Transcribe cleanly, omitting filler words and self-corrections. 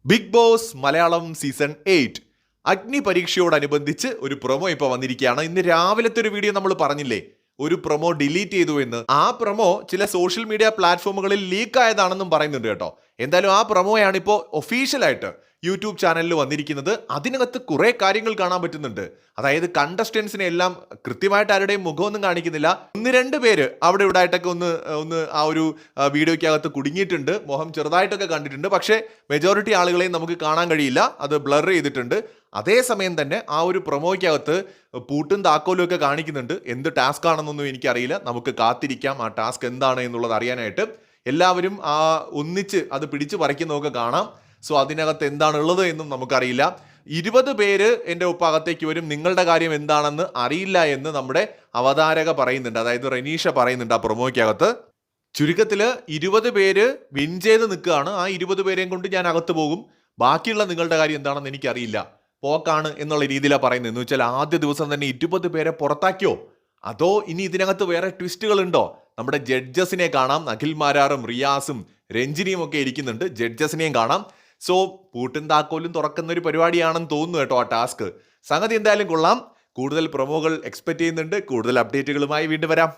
Big boss Malayalam season 8 അഗ്നി പരീക്ഷയോടനുബന്ധിച്ച് ഒരു promo ഇപ്പോൾ വന്നിരിക്കുകയാണ്. ഇന്ന് രാവിലത്തെ ഒരു വീഡിയോ നമ്മൾ പറഞ്ഞില്ലേ, ഒരു പ്രൊമോ ഡിലീറ്റ് ചെയ്തു എന്ന്. ആ പ്രൊമോ ചില സോഷ്യൽ മീഡിയ പ്ലാറ്റ്ഫോമുകളിൽ ലീക്ക് ആയതാണെന്നും പറയുന്നുണ്ട് കേട്ടോ. എന്തായാലും ആ പ്രൊമോയാണ് ഇപ്പോൾ ഒഫീഷ്യലായിട്ട് യൂട്യൂബ് ചാനലിൽ വന്നിരിക്കുന്നത്. അതിനകത്ത് കുറെ കാര്യങ്ങൾ കാണാൻ പറ്റുന്നുണ്ട്. അതായത് കണ്ടസ്റ്റൻസിനെ എല്ലാം കൃത്യമായിട്ട് ആരുടെയും മുഖമൊന്നും കാണിക്കുന്നില്ല. ഒന്ന് രണ്ട് പേര് അവിടെ ഇവിടെ ആയിട്ടൊക്കെ ഒന്ന് ആ ഒരു വീഡിയോയ്ക്കകത്ത് കുടുങ്ങിയിട്ടുണ്ട്. മുഖം ചെറുതായിട്ടൊക്കെ കണ്ടിട്ടുണ്ട്. പക്ഷേ മെജോറിറ്റി ആളുകളെയും നമുക്ക് കാണാൻ കഴിയില്ല. അത് ബ്ലർ ചെയ്തിട്ടുണ്ട്. അതേസമയം തന്നെ ആ ഒരു പ്രൊമോയ്ക്കകത്ത് പൂട്ടും താക്കോലും ഒക്കെ കാണിക്കുന്നുണ്ട്. എന്ത് ടാസ്ക് ആണെന്നൊന്നും എനിക്കറിയില്ല. നമുക്ക് കാത്തിരിക്കാം ആ ടാസ്ക് എന്താണ് എന്നുള്ളത് അറിയാനായിട്ട്. എല്ലാവരും ആ ഒന്നിച്ച് അത് പിടിച്ചു പറിക്കുന്നതൊക്കെ കാണാം. സോ അതിനകത്ത് എന്താണുള്ളത് എന്നും നമുക്കറിയില്ല. 20 പേര് എൻ്റെ ഒപ്പകത്തേക്ക് വരും, നിങ്ങളുടെ കാര്യം എന്താണെന്ന് അറിയില്ല എന്ന് നമ്മുടെ അവതാരക പറയുന്നുണ്ട്. അതായത് റെനീഷ പറയുന്നുണ്ട് ആ പ്രൊമോയ്ക്കകത്ത്. ചുരുക്കത്തിൽ 20 പേര് വിൻ ചെയ്ത് നിൽക്കുകയാണ്. ആ 20 പേരെയും കൊണ്ട് ഞാൻ അകത്ത് പോകും, ബാക്കിയുള്ള നിങ്ങളുടെ കാര്യം എന്താണെന്ന് എനിക്കറിയില്ല, പോക്കാണ് എന്നുള്ള രീതിയിലാണ് പറയുന്നത്. എന്ന് വെച്ചാൽ ആദ്യ ദിവസം തന്നെ 20 പേരെ പുറത്താക്കിയോ, അതോ ഇനി ഇതിനകത്ത് വേറെ ട്വിസ്റ്റുകൾ ഉണ്ടോ? നമ്മുടെ ജഡ്ജസിനെ കാണാം, അഖിൽ മാരാറും റിയാസും രഞ്ജിനിയും ഒക്കെ ഇരിക്കുന്നുണ്ട്. ജഡ്ജസിനെയും കാണാം. സോ പൂട്ടും താക്കോലും തുറക്കുന്ന ഒരു പരിപാടിയാണെന്ന് തോന്നുന്നു കേട്ടോ ആ ടാസ്ക്. സംഗതി എന്തായാലും കൊള്ളാം. കൂടുതൽ പ്രൊമോകൾ എക്സ്പെക്ട് ചെയ്യുന്നുണ്ട്. കൂടുതൽ അപ്ഡേറ്റുകളുമായി വീണ്ടും വരാം.